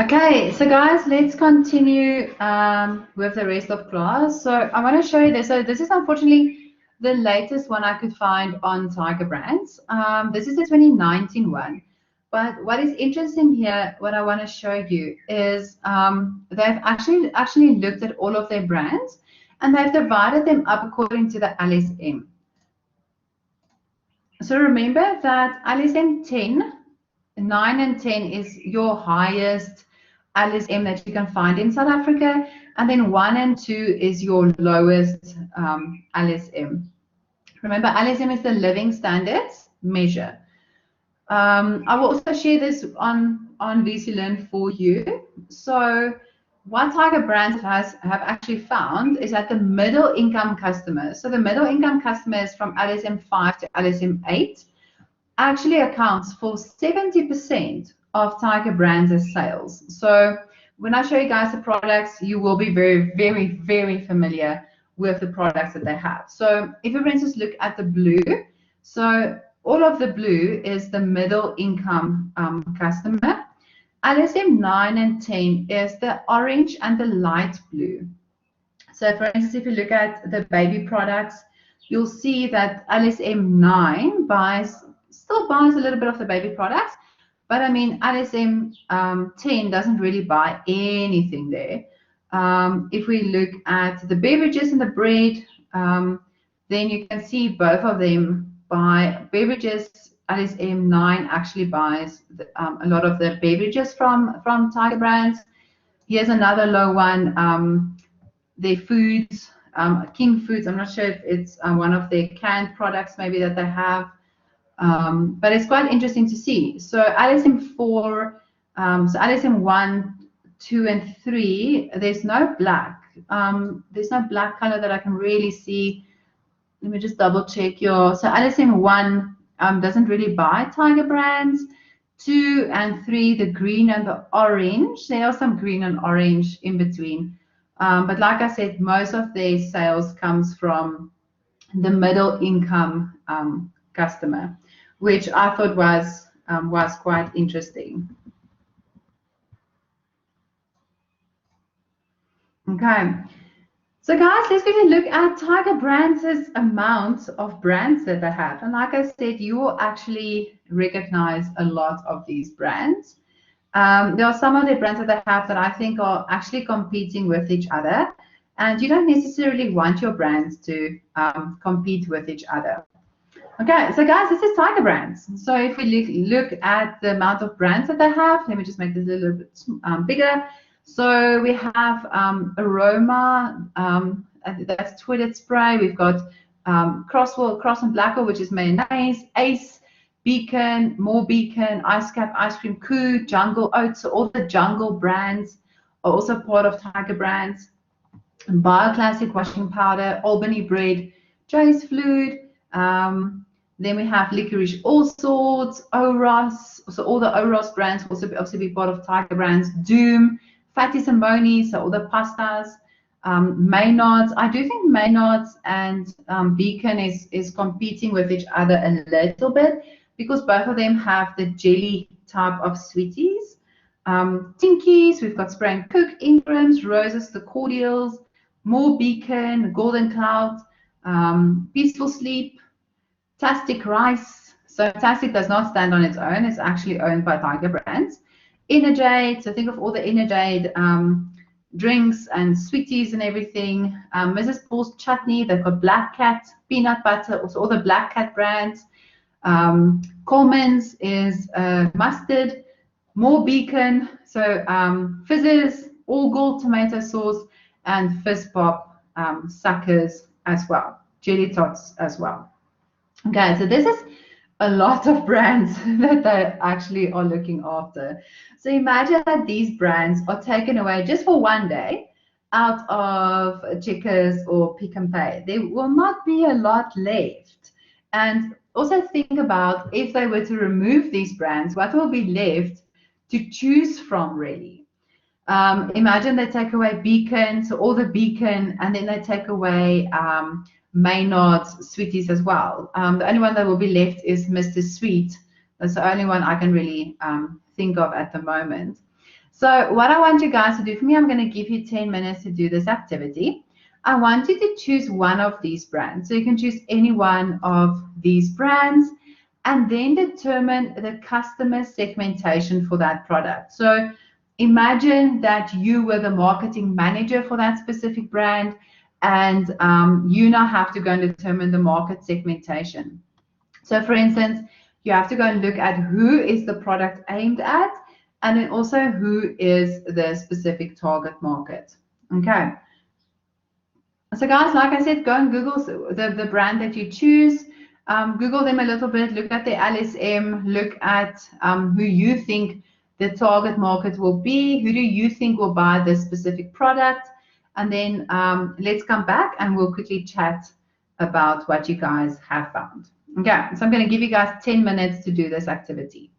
Okay, so guys, let's continue with the rest of class. So I want to show you this. So this is unfortunately the latest one I could find on Tiger Brands. This is the 2019 one. But what is interesting here, what I want to show you is they've actually looked at all of their brands and they've divided them up according to the LSM. So remember that LSM 10, 9 and 10 is your highest LSM that you can find in South Africa, and then 1 and 2 is your lowest LSM. Remember, LSM is the living standards measure. I will also share this on VC Learn for you. So what Tiger Brands have actually found is that the middle income customers, so the middle income customers from LSM 5 to LSM 8, actually accounts for 70% of Tiger Brands' sales. So when I show you guys the products, you will be very, very, very familiar with the products that they have. So if you, for instance, look at the blue, so all of the blue is the middle income customer. LSM 9 and 10 is the orange and the light blue. So for instance, if you look at the baby products, you'll see that LSM 9 still buys a little bit of the baby products, but I mean, LSM 10 doesn't really buy anything there. If we look at the beverages and the bread, then you can see both of them buy beverages. LSM 9 actually buys a lot of the beverages from Tiger Brands. Here's another low one. Their foods, King Foods, I'm not sure if it's one of their canned products maybe that they have. But it's quite interesting to see. So LSM 4, so LSM 1, 2, and 3, there's no black. There's no black color that I can really see. Let me just double check your. So LSM 1 doesn't really buy Tiger Brands. 2 and 3, the green and the orange. There are some green and orange in between. But like I said, most of their sales comes from the middle income customer, which I thought was quite interesting. Okay, so guys, let's quickly look at Tiger Brands' amount of brands that they have. And like I said, you will actually recognize a lot of these brands. There are some of the brands that they have that I think are actually competing with each other, and you don't necessarily want your brands to compete with each other. Okay, so guys, this is Tiger Brands. So if we look at the amount of brands that they have, let me just make this a little bit bigger. So we have Aroma, that's toilet spray. We've got Cross and Blackwell, which is mayonnaise, Ace, Beacon, More Beacon, Ice Cap, Ice Cream, Coo, Jungle Oats. So all the Jungle brands are also part of Tiger Brands. Bioclassic washing powder, Albany bread, Jay's Fluid. Then we have Licorice All Sorts, Oros. So all the Oros brands will also obviously be part of Tiger Brands. Doom, Fatty Simoni, so all the pastas. Maynards. I do think Maynards and Beacon is competing with each other a little bit because both of them have the jelly type of sweeties. Tinkies, we've got Spray and Cook, Ingrams, Roses, the Cordials, More Beacon, Golden Cloud, Peaceful Sleep, Tastic Rice. So Tastic does not stand on its own. It's actually owned by Tiger Brands. Energade. So think of all the Energade drinks and sweeties and everything. Mrs. Paul's Chutney. They've got Black Cat, Peanut Butter. Also all the Black Cat brands. Coleman's is mustard. More Beacon. So Fizzes, All Gold tomato sauce, and Fizz Pop suckers as well. Jelly tots as well. Okay, so this is a lot of brands that they actually are looking after. So imagine that these brands are taken away just for one day out of Checkers or Pick n Pay. There will not be a lot left. And also think about if they were to remove these brands, what will be left to choose from really? Imagine they take away Beacon, so all the Beacon, and then they take away Maynard's sweeties as well. The only one that will be left is Mr. Sweet. That's the only one I can really think of at the moment. So what I want you guys to do for me, I'm going to give you 10 minutes to do this activity. I want you to choose one of these brands. So you can choose any one of these brands and then determine the customer segmentation for that product. So imagine that you were the marketing manager for that specific brand, and you now have to go and determine the market segmentation. So for instance, you have to go and look at who is the product aimed at, and then also who is the specific target market. Okay. So guys, like I said, go and Google the brand that you choose. Google them a little bit, look at the LSM, look at who you think the target market will be, who do you think will buy this specific product, and then let's come back and we'll quickly chat about what you guys have found. Okay, so I'm going to give you guys 10 minutes to do this activity.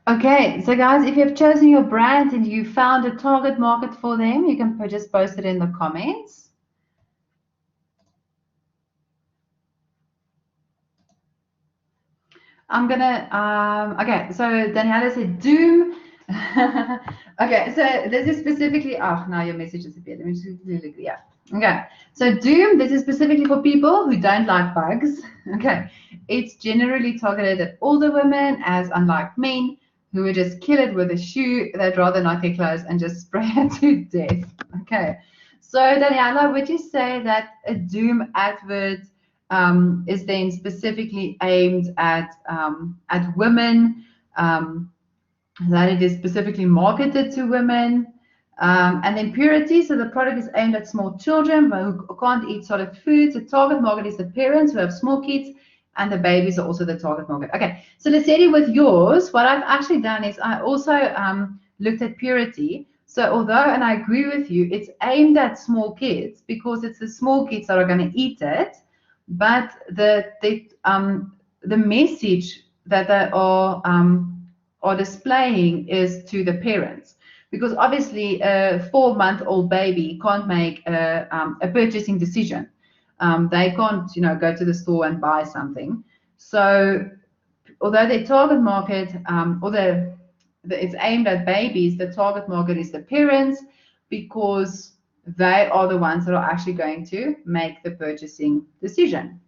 Okay, so guys, if you've chosen your brand and you found a target market for them, you can just post it in the comments. I'm gonna, okay, so Daniela said Doom. Okay, so this is specifically, oh, now your message disappeared. Let me just, yeah. Okay, so Doom, this is specifically for people who don't like bugs. Okay, it's generally targeted at older women, as unlike men, who would just kill it with a shoe. They'd rather not get close and just spray it to death. Okay, so Daniela, would you say that a Doom advert is then specifically aimed at women, that it is specifically marketed to women, and then purity. So the product is aimed at small children who can't eat solid foods. The target market is the parents who have small kids, and the babies are also the target market. Okay, so Lesedi, with yours, what I've actually done is I also looked at purity. So although, and I agree with you, it's aimed at small kids because it's the small kids that are going to eat it, but the message that they are displaying is to the parents, because obviously a 4-month-old baby can't make a purchasing decision. They can't, go to the store and buy something. So although their target market, it's aimed at babies, the target market is the parents, because they are the ones that are actually going to make the purchasing decision.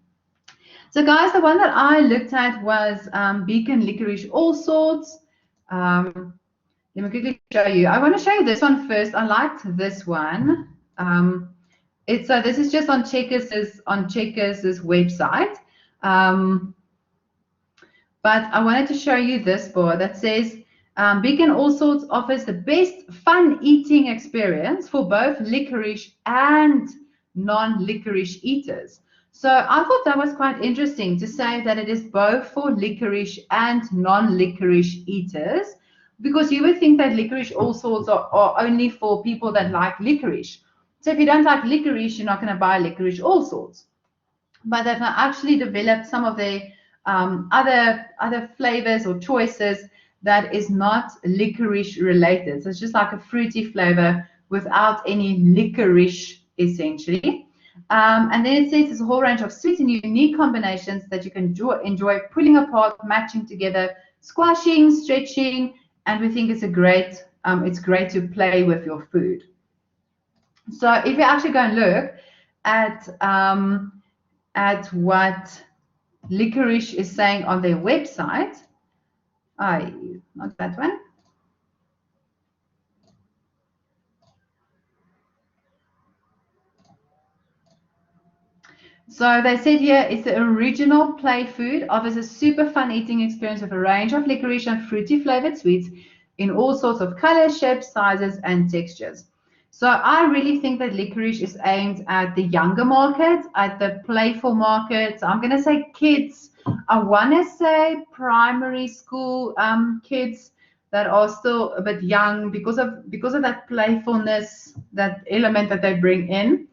So guys, the one that I looked at was Beacon Licorice All Sorts. Let me quickly show you. I want to show you this one first. I liked this one. This is just on Checkers' website. But I wanted to show you this board that says Beacon All Sorts offers the best fun eating experience for both licorice and non-licorice eaters. So I thought that was quite interesting to say that it is both for licorice and non-licorice eaters, because you would think that licorice all sorts are only for people that like licorice. So if you don't like licorice, you're not going to buy licorice all sorts. But they've actually developed some of their other flavors or choices that is not licorice related. So it's just like a fruity flavor without any licorice, essentially. And then it says there's a whole range of sweet and unique combinations that you can enjoy pulling apart, matching together, squashing, stretching, and we think it's great to play with your food. So if you actually go and look at what Licorice is saying on their website, not that one. So they said here, it's the original play food, offers a super fun eating experience with a range of licorice and fruity flavored sweets in all sorts of colors, shapes, sizes, and textures. So I really think that licorice is aimed at the younger market, at the playful market. So I'm going to say kids. I want to say primary school kids that are still a bit young because of that playfulness, that element that they bring in.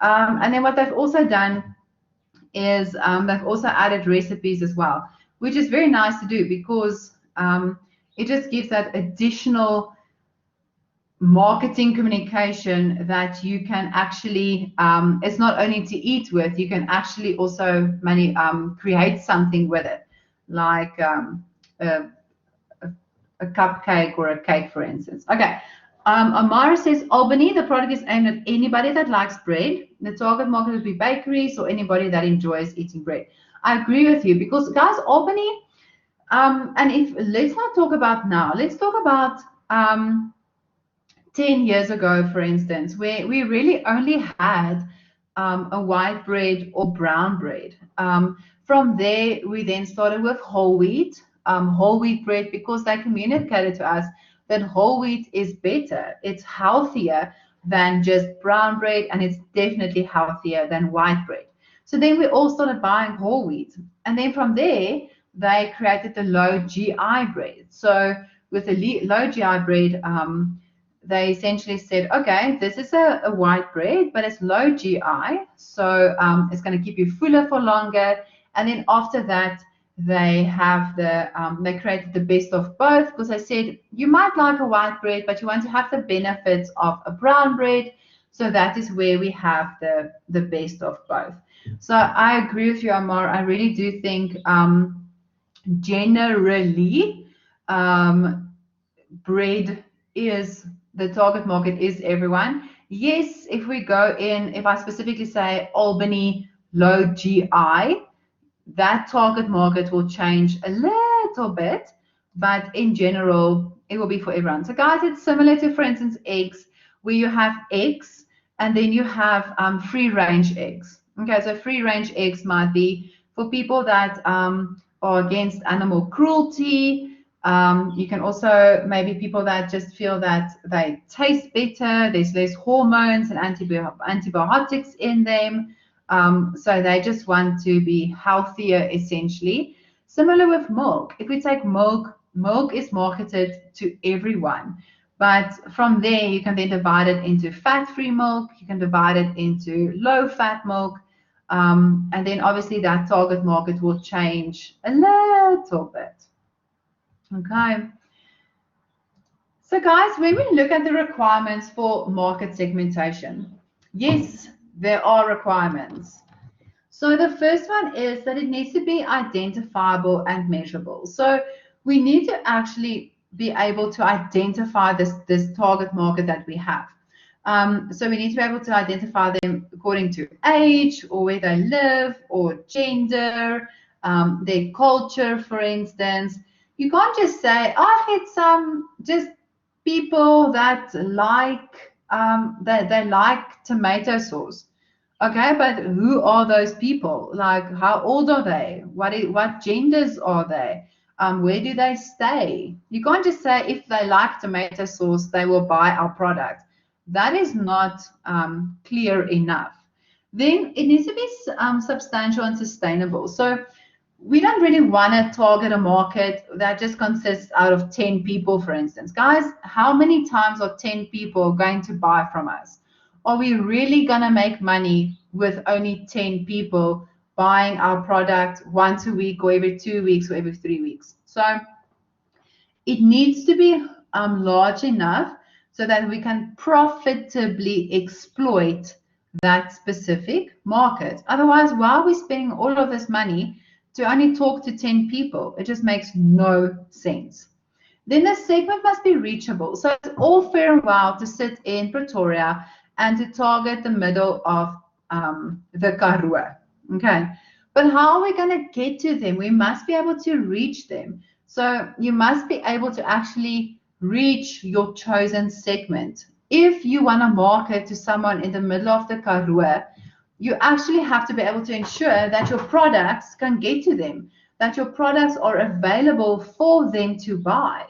And then what they've also done is they've also added recipes as well, which is very nice to do, because it just gives that additional marketing communication that you can actually, it's not only to eat with, you can actually also create something with it, like a cupcake or a cake, for instance. Okay. Amara says, Albany, the product is aimed at anybody that likes bread. The target market would be bakeries or anybody that enjoys eating bread. I agree with you, because guys, Albany, and let's not talk about now, let's talk about 10 years ago, for instance, where we really only had a white bread or brown bread. From there, we then started with whole wheat bread, because they communicated to us that whole wheat is better. It's healthier than just brown bread, and it's definitely healthier than white bread. So then we all started buying whole wheat. And then from there, they created the low GI bread. So with the low GI bread, they essentially said, okay, this is a white bread, but it's low GI. So it's going to keep you fuller for longer. And then after that, they have the they created the best of both, because they said you might like a white bread, but you want to have the benefits of a brown bread. So that is where we have the best of both. So I agree with you, Amar. I really do think generally bread is the target market is everyone. Yes, if we go in, if I specifically say Albany low GI, that target market will change a little bit, but in general, it will be for everyone. So guys, it's similar to, for instance, eggs, where you have eggs and then you have free range eggs. Okay, so free range eggs might be for people that are against animal cruelty. You can also maybe people that just feel that they taste better, there's less hormones and antibiotics in them. So they just want to be healthier, essentially. Similar with milk. If we take milk, milk is marketed to everyone. But from there, you can then divide it into fat-free milk. You can divide it into low-fat milk. And then obviously that target market will change a little bit. Okay. So guys, when we look at the requirements for market segmentation, yes, there are requirements. So the first one is that it needs to be identifiable and measurable. So we need to actually be able to identify this target market that we have. So we need to be able to identify them according to age or where they live or gender, their culture, for instance. You can't just say, oh, it's just people that like they like tomato sauce. Okay, but who are those people? Like, how old are they? What genders are they? Where do they stay? You can't just say if they like tomato sauce, they will buy our product. That is not clear enough. Then it needs to be substantial and sustainable. So we don't really want to target a market that just consists out of 10 people, for instance. Guys, how many times are 10 people going to buy from us? Are we really going to make money with only 10 people buying our product once a week or every 2 weeks or every 3 weeks? So it needs to be large enough so that we can profitably exploit that specific market. Otherwise, why are we spending all of this money to only talk to 10 people? It just makes no sense. Then the segment must be reachable. So it's all fair and well to sit in Pretoria and to target the middle of the Karoo. Okay, but how are we going to get to them? We must be able to reach them. So you must be able to actually reach your chosen segment. If you want to market to someone in the middle of the Karoo, you actually have to be able to ensure that your products can get to them, that your products are available for them to buy.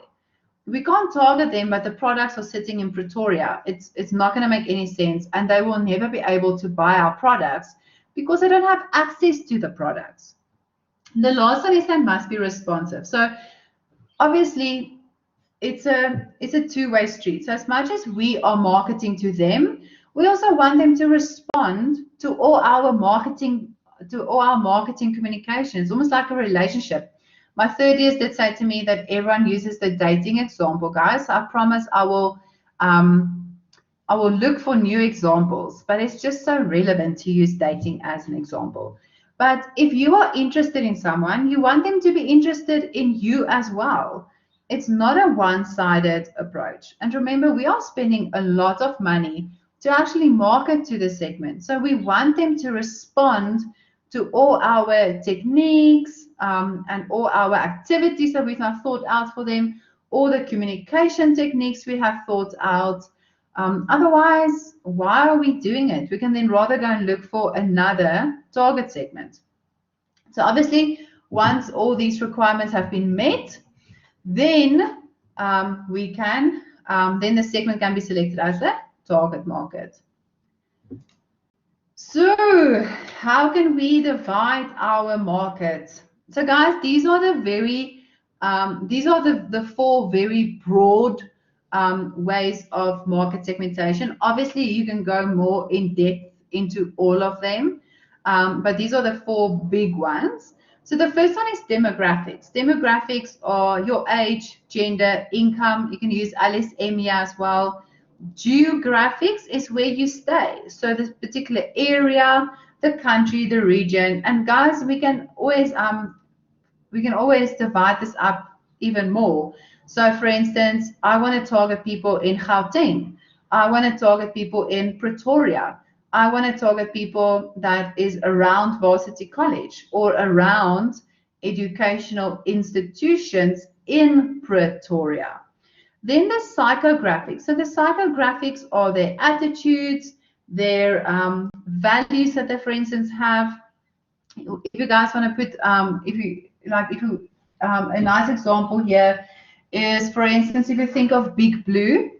We can't target them, but the products are sitting in Pretoria. It's not going to make any sense, and they will never be able to buy our products because they don't have access to the products. The last one is they must be responsive. So obviously, it's a two-way street. So as much as we are marketing to them, we also want them to respond to all our marketing communications, almost like a relationship. My third years did say to me that everyone uses the dating example, guys. I promise I will look for new examples, but it's just so relevant to use dating as an example. But if you are interested in someone, you want them to be interested in you as well. It's not a one-sided approach. And remember, we are spending a lot of money to actually market to the segment. So we want them to respond to all our techniques and all our activities that we've now thought out for them, all the communication techniques we have thought out. Otherwise, why are we doing it? We can then rather go and look for another target segment. So obviously, once all these requirements have been met, then then the segment can be selected as the target market. So how can we divide our market? So guys, these are the four very broad ways of market segmentation. Obviously, you can go more in depth into all of them, but these are the four big ones. So the first one is demographics. Demographics are your age, gender, income. You can use LSM as well. Geographics is where you stay. So this particular area, the country, the region. And guys, we can always divide this up even more. So for instance, I want to target people in Gauteng. I want to target people in Pretoria. I want to target people that is around Varsity College or around educational institutions in Pretoria. Then the psychographics. So the psychographics are their attitudes, their values that they, for instance, have. If you guys want to put, a nice example here is, for instance, if you think of Big Blue,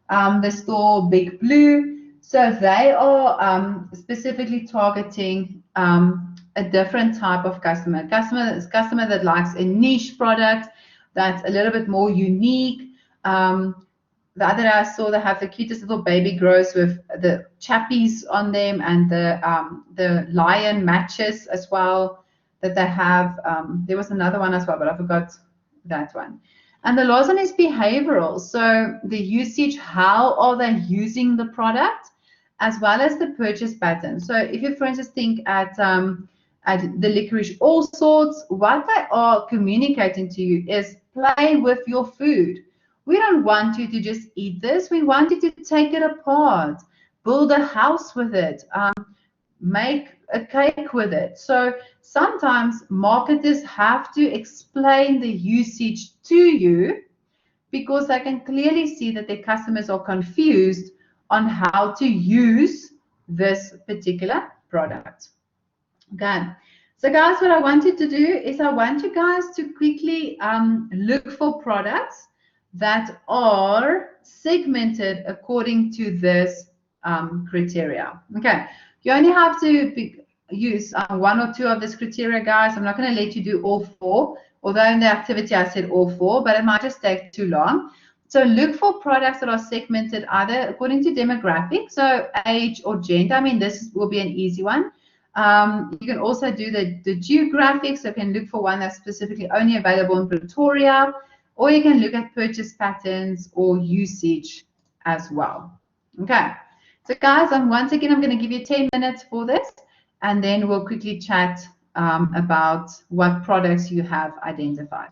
the store Big Blue, so they are specifically targeting a different type of customer that likes a niche product that's a little bit more unique. The other I saw, they have the cutest little baby grows with the chappies on them, and the lion matches as well that they have. There was another one as well, but I forgot that one. And the last one is behavioral. So the usage, how are they using the product, as well as the purchase pattern. So if you, for instance, think at the licorice all sorts, what they are communicating to you is play with your food. We don't want you to just eat this. We want you to take it apart, build a house with it, make a cake with it. So sometimes marketers have to explain the usage to you because they can clearly see that their customers are confused on how to use this particular product. Okay. So guys, what I wanted to do is I want you guys to quickly look for products that are segmented according to this criteria. Okay. You only have to use one or two of these criteria, guys. I'm not going to let you do all four, although in the activity I said all four, but it might just take too long. So look for products that are segmented either according to demographic, so age or gender. I mean, this will be an easy one. You can also do the geographic, so you can look for one that's specifically only available in Pretoria, or you can look at purchase patterns or usage as well. Okay, so guys, once again, I'm going to give you 10 minutes for this, and then we'll quickly chat about what products you have identified.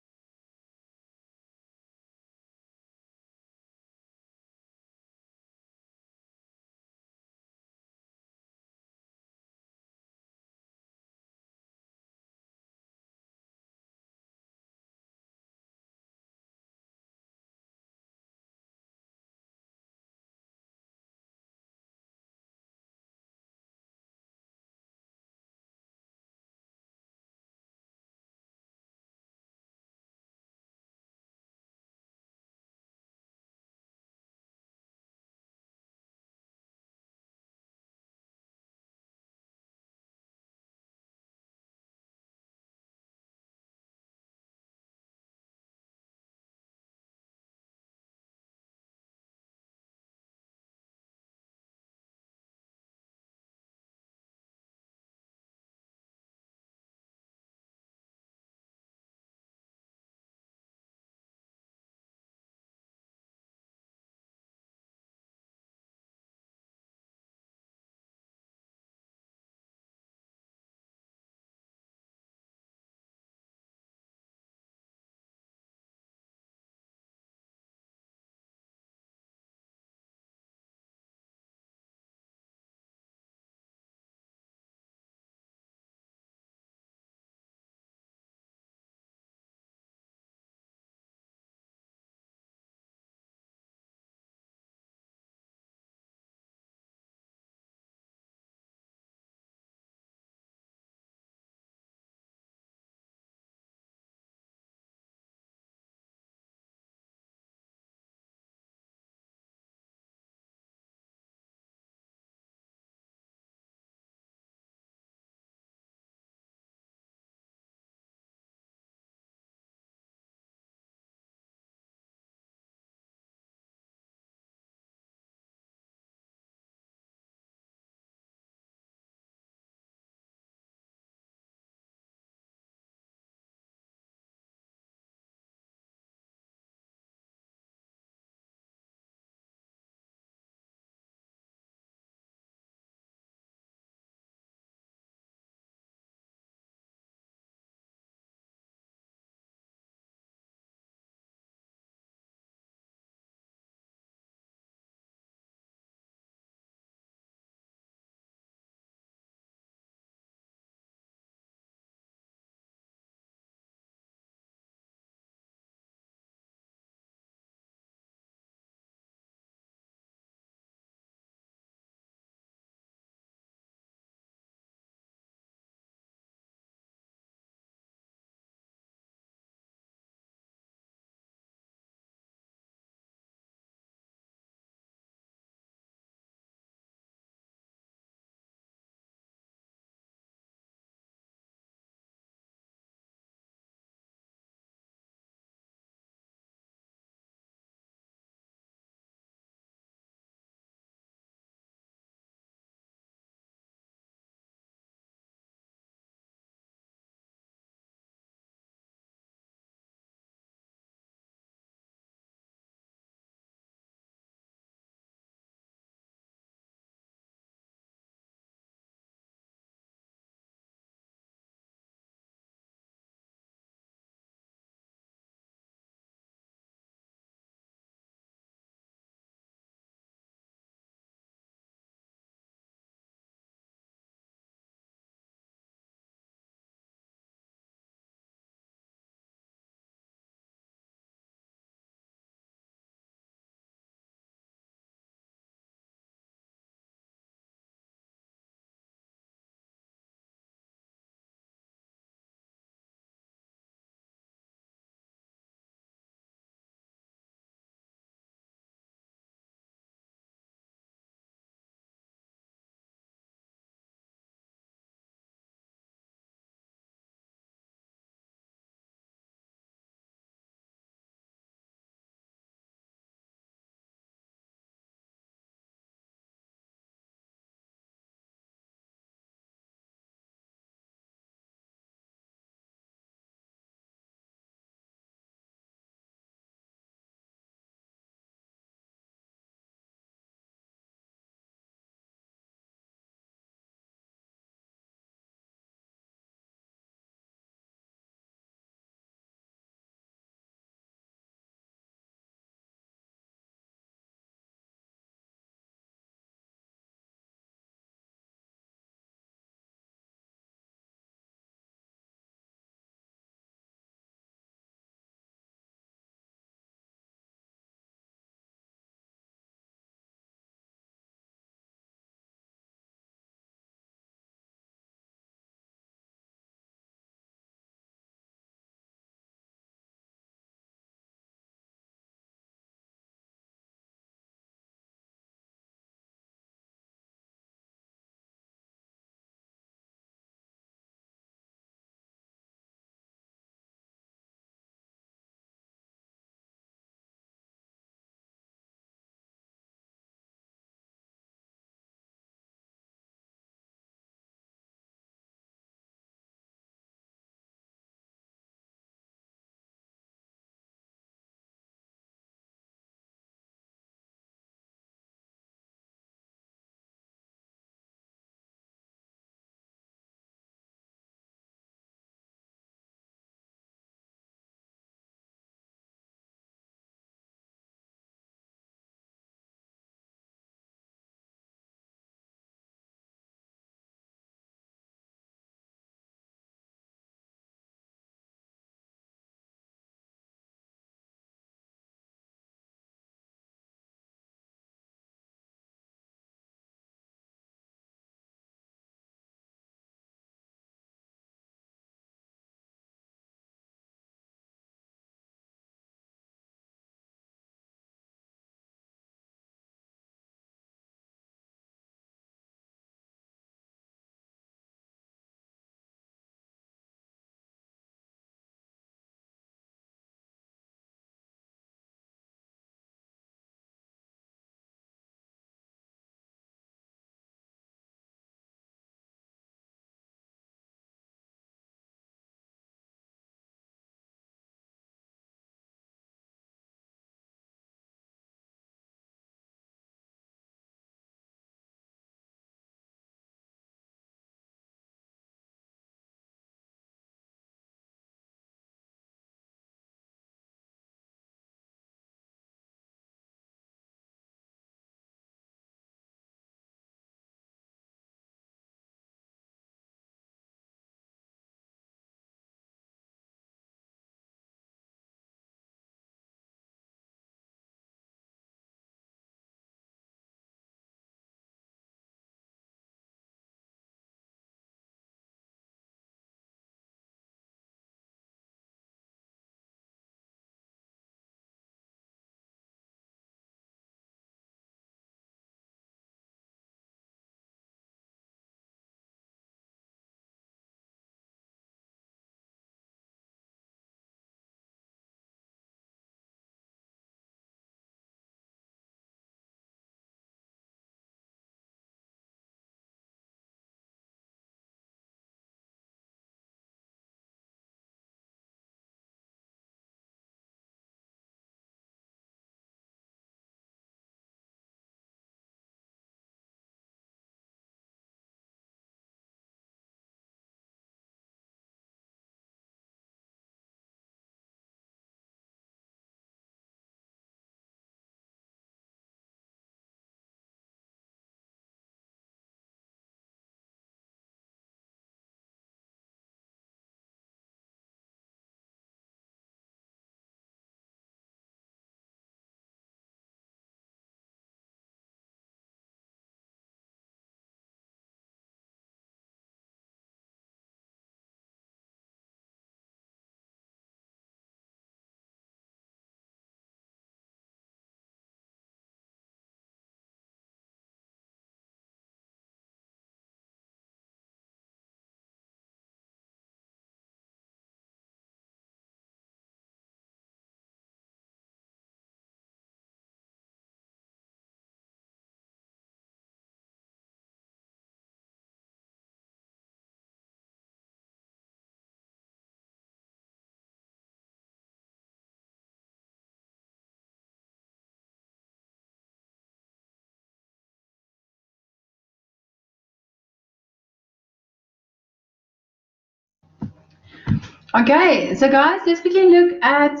Okay, so guys, let's quickly look at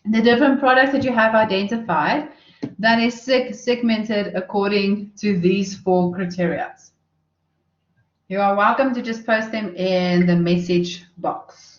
the different products that you have identified that is segmented according to these 4 criteria. You are welcome to just post them in the message box.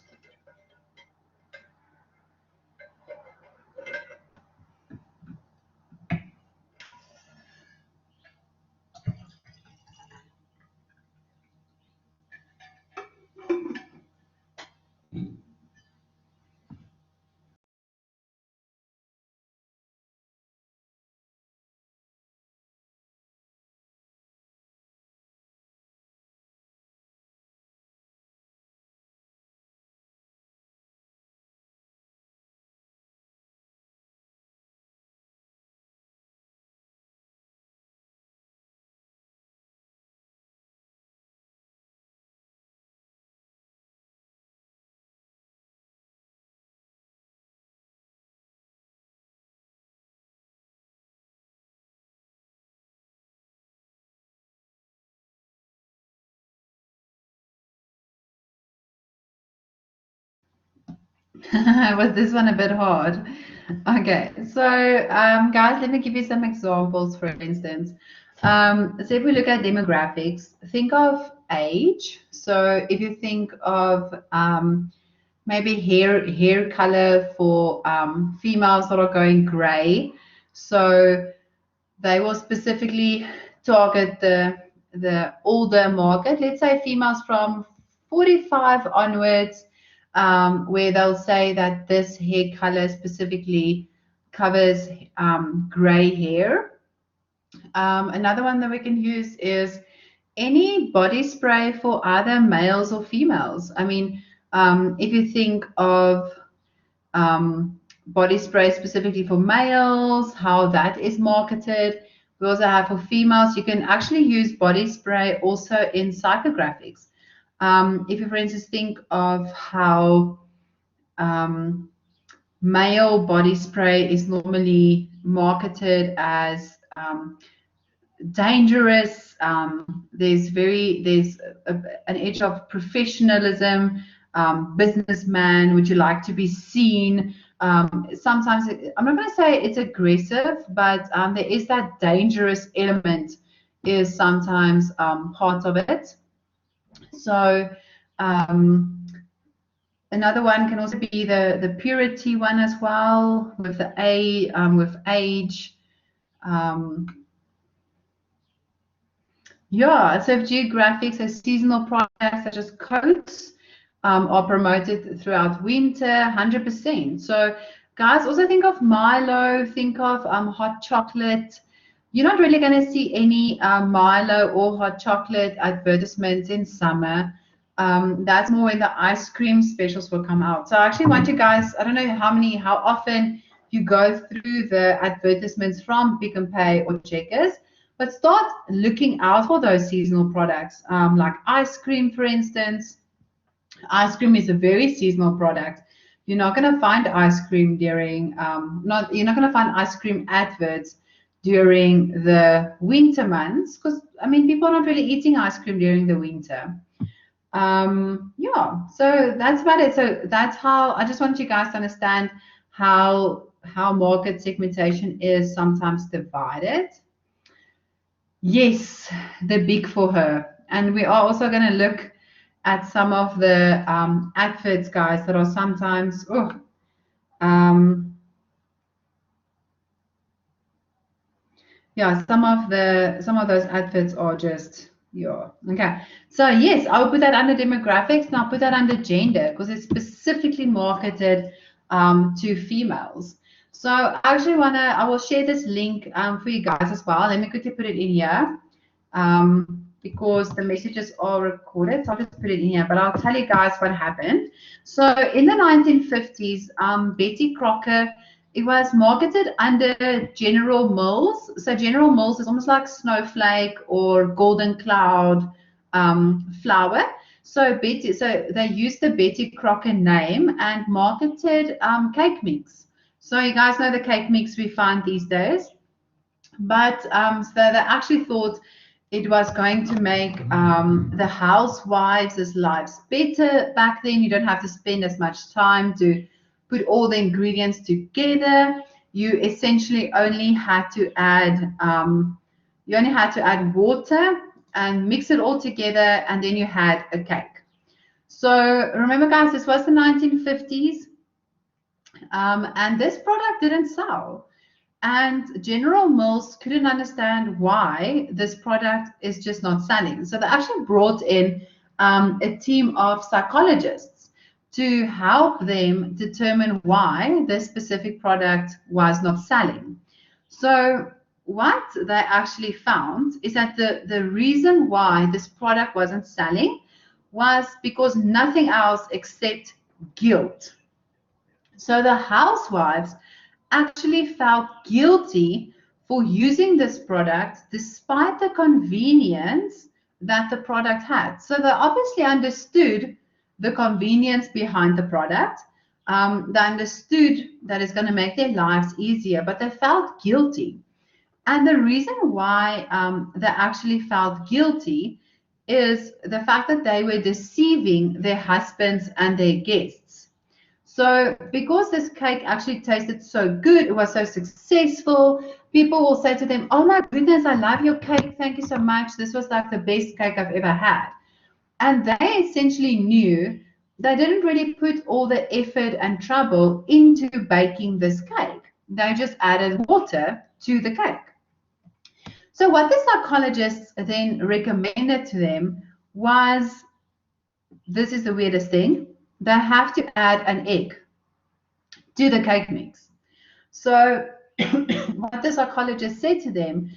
Was this one a bit hard? Okay, so guys, let me give you some examples, for instance. So if we look at demographics, think of age. So if you think of maybe hair color for females that are going gray, so they will specifically target the older market, let's say females from 45 onwards, where they'll say that this hair color specifically covers gray hair. Another one that we can use is any body spray for either males or females. I mean, if you think of body spray specifically for males, how that is marketed. We also have for females, you can actually use body spray also in psychographics. If you, for instance, think of how male body spray is normally marketed as dangerous. There's an edge of professionalism. Businessman, would you like to be seen? Sometimes I'm not going to say it's aggressive, but there is that dangerous element is sometimes part of it. So another one can also be the purity one as well, with the with age. Yeah, so geographics as seasonal products such as coats are promoted throughout winter, 100%. So guys, also think of Milo, think of hot chocolate. You're not really going to see any Milo or hot chocolate advertisements in summer. That's more when the ice cream specials will come out. So I actually want you guys, I don't know how often you go through the advertisements from Pick and Pay or Checkers, but start looking out for those seasonal products, like ice cream, for instance. Ice cream is a very seasonal product. You're not going to find ice cream during, you're not going to find ice cream adverts during the winter months, because, I mean, people are not really eating ice cream during the winter. Yeah, so that's about it. So that's how, I just want you guys to understand how market segmentation is sometimes divided. Yes, the big for her. And we are also going to look at some of the adverts, guys, that are sometimes, yeah, some of those adverts are just, yeah, okay. So yes, I'll put that under demographics, and I'll put that under gender because it's specifically marketed to females. So I actually I will share this link for you guys as well. Let me quickly put it in here because the messages are recorded. So I'll just put it in here, but I'll tell you guys what happened. So in the 1950s, Betty Crocker, it was marketed under General Mills. So General Mills is almost like Snowflake or Golden Cloud flour. So they used the Betty Crocker name and marketed cake mix. So you guys know the cake mix we find these days. But so they actually thought it was going to make the housewives' lives better back then. You don't have to spend as much time to put all the ingredients together. You essentially only had to add water and mix it all together, and then you had a cake. So remember, guys, this was the 1950s, and this product didn't sell. And General Mills couldn't understand why this product is just not selling. So they actually brought in a team of psychologists to help them determine why this specific product was not selling. So what they actually found is that the reason why this product wasn't selling was because nothing else except guilt. So the housewives actually felt guilty for using this product despite the convenience that the product had. So they obviously understood the convenience behind the product. They understood that it's going to make their lives easier, but they felt guilty. And the reason why they actually felt guilty is the fact that they were deceiving their husbands and their guests. So because this cake actually tasted so good, it was so successful, people will say to them, oh my goodness, I love your cake. Thank you so much. This was like the best cake I've ever had. And they essentially knew they didn't really put all the effort and trouble into baking this cake. They just added water to the cake. So what the psychologists then recommended to them was, this is the weirdest thing, they have to add an egg to the cake mix. So what the psychologist said to them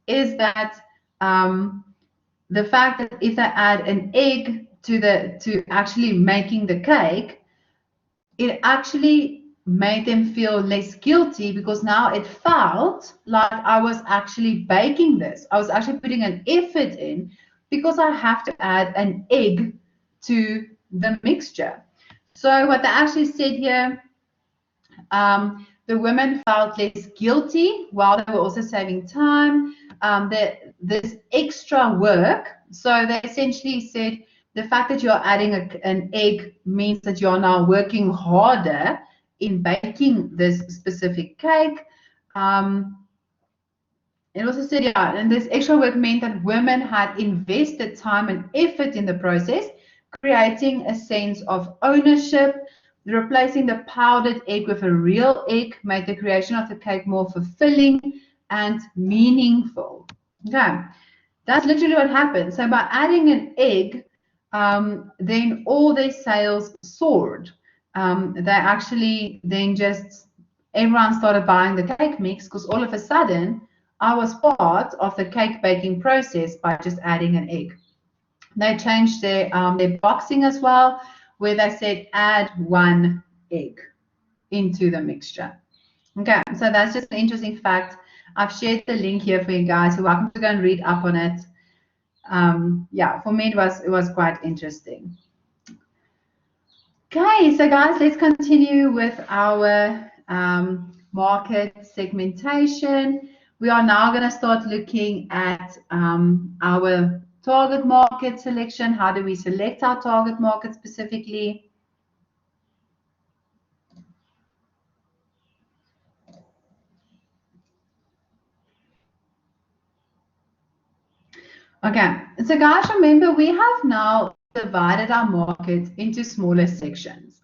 is that the fact that if they add an egg to actually making the cake, it actually made them feel less guilty because now it felt like I was actually baking this. I was actually putting an effort in because I have to add an egg to the mixture. So what they actually said here, the women felt less guilty while they were also saving time. This extra work. So they essentially said the fact that you're adding an egg means that you're now working harder in baking this specific cake. It also said, yeah, and this extra work meant that women had invested time and effort in the process, creating a sense of ownership. Replacing the powdered egg with a real egg made the creation of the cake more fulfilling and meaningful. Okay, that's literally what happened. So by adding an egg, then all their sales soared. They actually then just, everyone started buying the cake mix because all of a sudden, I was part of the cake baking process by just adding an egg. They changed their boxing as well, where they said add 1 egg into the mixture. Okay, so that's just an interesting fact. I've shared the link here for you guys. You're welcome to go and read up on it. Yeah, for me it was quite interesting. Okay, so guys, let's continue with our market segmentation. We are now going to start looking at our target market selection. How do we select our target market specifically? Okay, so guys, remember we have now divided our market into smaller sections.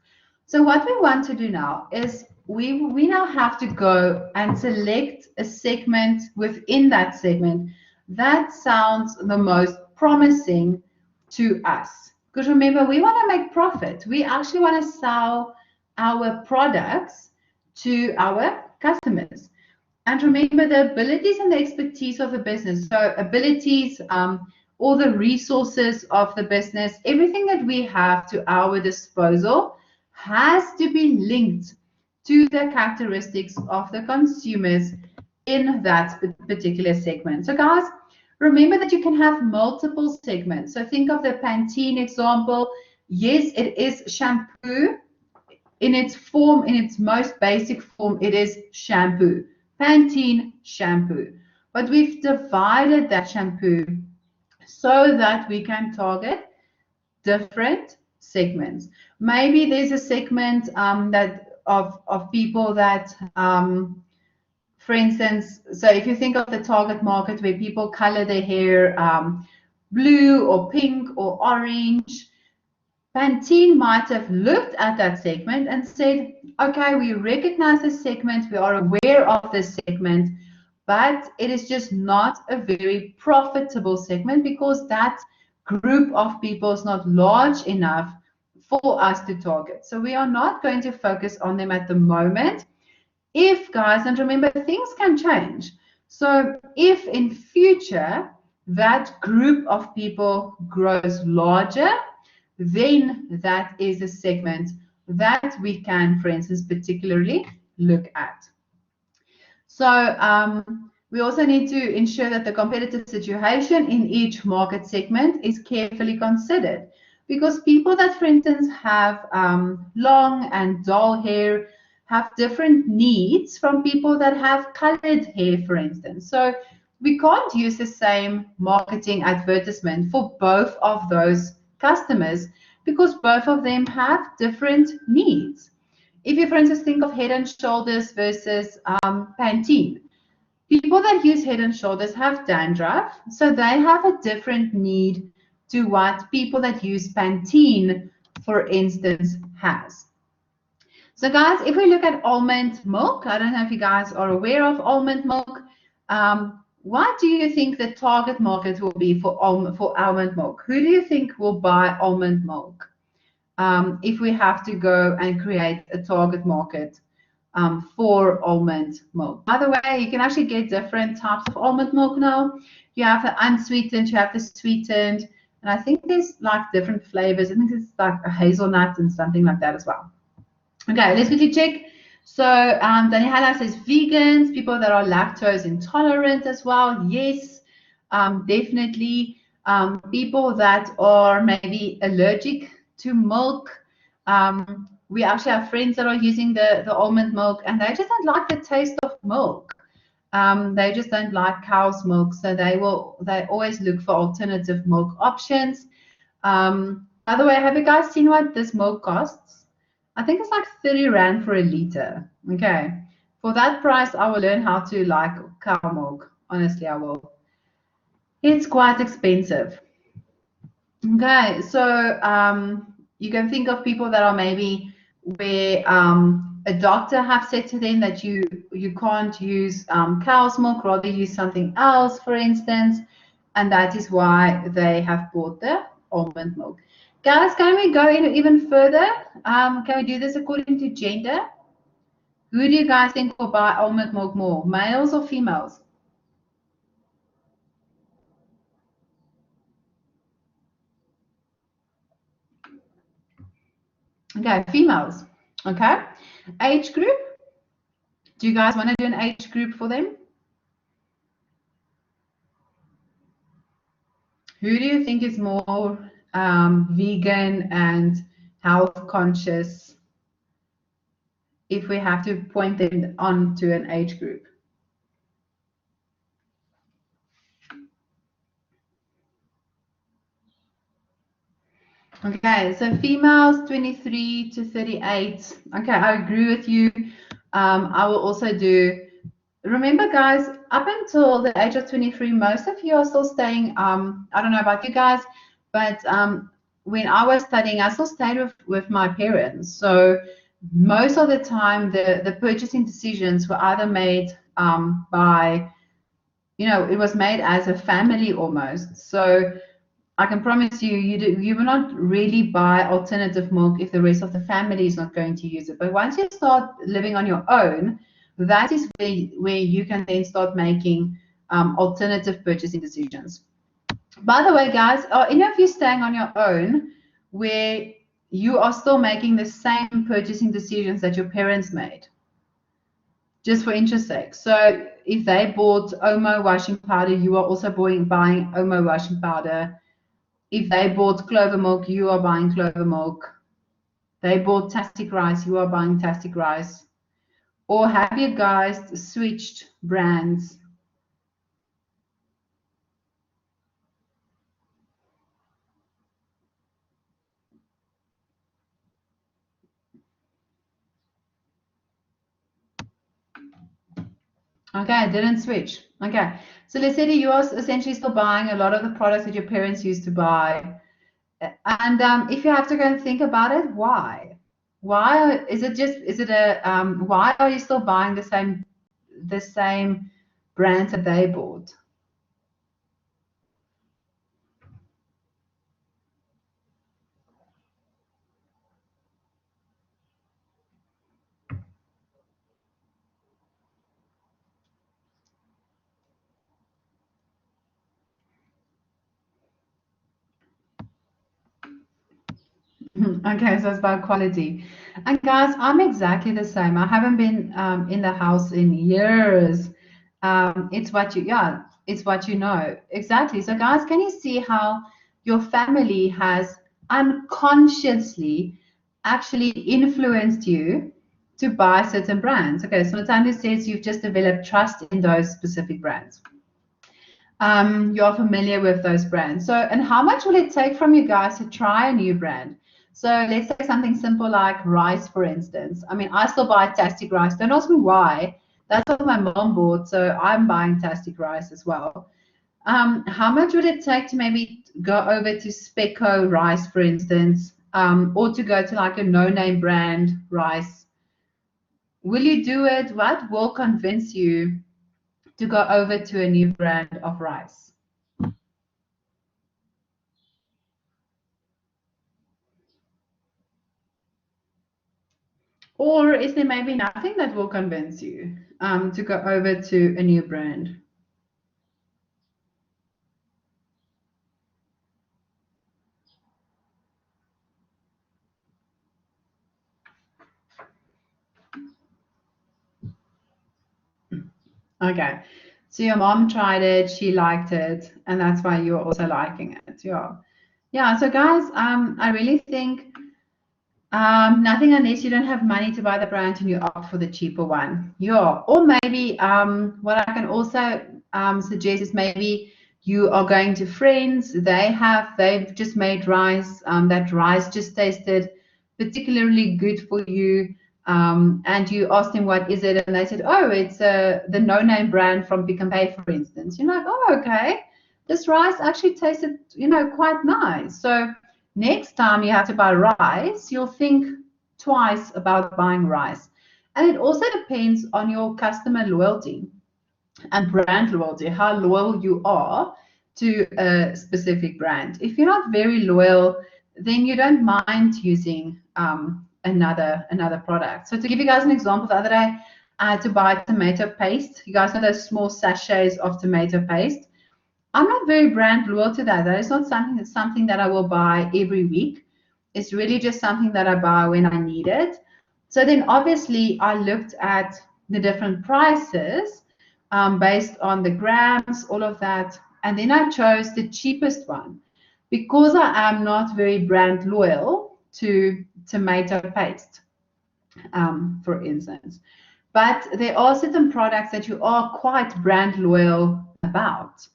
So what we want to do now is we now have to go and select a segment within that segment that sounds the most promising to us. Because remember, we want to make profit. We actually want to sell our products to our customers. And remember the abilities and the expertise of the business. So abilities, all the resources of the business, everything that we have to our disposal has to be linked to the characteristics of the consumers in that particular segment. So guys, remember that you can have multiple segments. So think of the Pantene example. Yes, it is shampoo. In its form, in its most basic form, it is shampoo. Pantene shampoo. But we've divided that shampoo so that we can target different segments. Maybe there's a segment that of people that, for instance, so if you think of the target market where people color their hair blue or pink or orange, Pantene might have looked at that segment and said, okay, we recognize this segment, we are aware of this segment, but it is just not a very profitable segment because that group of people is not large enough for us to target. So we are not going to focus on them at the moment. If, guys, and remember, things can change. So if in future that group of people grows larger, then that is a segment that we can, for instance, particularly look at. So we also need to ensure that the competitive situation in each market segment is carefully considered, because people that, for instance, have long and dull hair have different needs from people that have colored hair, for instance. So we can't use the same marketing advertisement for both of those customers because both of them have different needs. If you, for instance, think of Head and Shoulders versus Pantene, people that use Head and Shoulders have dandruff, so they have a different need to what people that use Pantene, for instance, has. So guys, if we look at almond milk, I don't know if you guys are aware of almond milk. What do you think the target market will be for almond milk? Who do you think will buy almond milk? If we have to go and create a target market for almond milk. By the way, you can actually get different types of almond milk now. You have the unsweetened, you have the sweetened, and I think there's like different flavors. I think it's like a hazelnut and something like that as well. Okay, let's quickly check. So Daniela says vegans, people that are lactose intolerant as well. Yes, definitely. People that are maybe allergic to milk. We actually have friends that are using the almond milk and they just don't like the taste of milk. They just don't like cow's milk, so they always look for alternative milk options. By the way, have you guys seen what this milk costs? I think it's like 30 Rand for a liter. Okay. For that price, I will learn how to like cow milk. Honestly, I will. It's quite expensive. Okay, so you can think of people that are maybe where a doctor have said to them that you can't use cow's milk, rather use something else, for instance, and that is why they have bought the almond milk. Guys, can we go even further? Can we do this according to gender? Who do you guys think will buy almond milk more, males or females? Okay, females. Okay. Age group. Do you guys want to do an age group for them? Who do you think is more vegan and health conscious if we have to point them on to an age group? Okay, so females 23 to 38. Okay, I agree with you. I will also do, remember guys, up until the age of 23, most of you are still staying, I don't know about you guys, but when I was studying, I still stayed with my parents. So most of the time, the purchasing decisions were either made by, it was made as a family almost. So I can promise you, you will not really buy alternative milk if the rest of the family is not going to use it. But once you start living on your own, that is where you can then start making alternative purchasing decisions. By the way, guys, are any of you staying on your own where you are still making the same purchasing decisions that your parents made? Just for interest sake. So if they bought Omo washing powder, you are also buying Omo washing powder. If they bought clover milk, you are buying clover milk. They bought Tastic rice, you are buying Tastic rice. Or have you guys switched brands? Okay, it didn't switch. Okay, so let's say that you are essentially still buying a lot of the products that your parents used to buy. And if you have to go and think about it, why? Why is it just, is it a, why are you still buying the same brands that they bought? Okay, so it's about quality. And guys, I'm exactly the same. I haven't been in the house in years. It's what you, yeah, it's what you know. Exactly. So guys, can you see how your family has unconsciously actually influenced you to buy certain brands? Okay, so Natanya says you've just developed trust in those specific brands. You're familiar with those brands. So, and how much will it take from you guys to try a new brand? So let's say something simple like rice, for instance. I mean, I still buy Tastic rice. Don't ask me why. That's what my mom bought, so I'm buying Tastic rice as well. How much would it take to maybe go over to Specco rice, for instance, or to go to like a no-name brand rice? Will you do it? What will convince you to go over to a new brand of rice? Or is there maybe nothing that will convince you to go over to a new brand? Okay. So your mom tried it, she liked it, and that's why you're also liking it. Yeah. Yeah. So guys, I really think nothing unless you don't have money to buy the brand and you opt for the cheaper one. Yeah. Or maybe what I can also suggest is maybe you are going to friends. They've just made rice. That rice just tasted particularly good for you. And you asked them what is it, and they said, oh, it's the no-name brand from Pick and Pay, for instance. You're like, oh, okay. This rice actually tasted, quite nice. So next time you have to buy rice, you'll think twice about buying rice. And it also depends on your customer loyalty and brand loyalty, how loyal you are to a specific brand. If you're not very loyal, then you don't mind using another product. So to give you guys an example, the other day I had to buy tomato paste. You guys know those small sachets of tomato paste. I'm not very brand loyal to that. That is not something that I will buy every week. It's really just something that I buy when I need it. So then obviously I looked at the different prices based on the grams, all of that. And then I chose the cheapest one because I am not very brand loyal to tomato paste, for instance. But there are certain products that you are quite brand loyal about,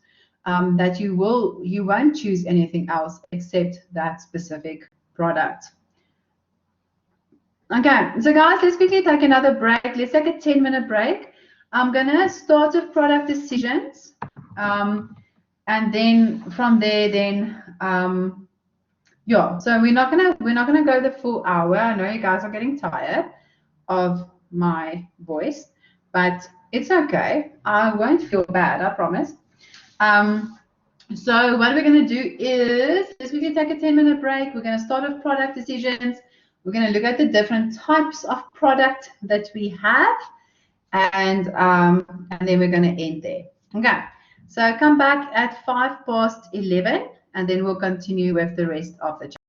that you won't choose anything else except that specific product. Okay, so guys, let's quickly take another break. Let's take a 10-minute break. I'm gonna start with product decisions, and then from there, yeah. So we're not gonna go the full hour. I know you guys are getting tired of my voice, but it's okay. I won't feel bad, I promise. So what we're going to do is we can take a 10-minute break. We're going to start with product decisions. We're going to look at the different types of product that we have, and then we're going to end there. Okay. So come back at 11:05, and then we'll continue with the rest of the chat.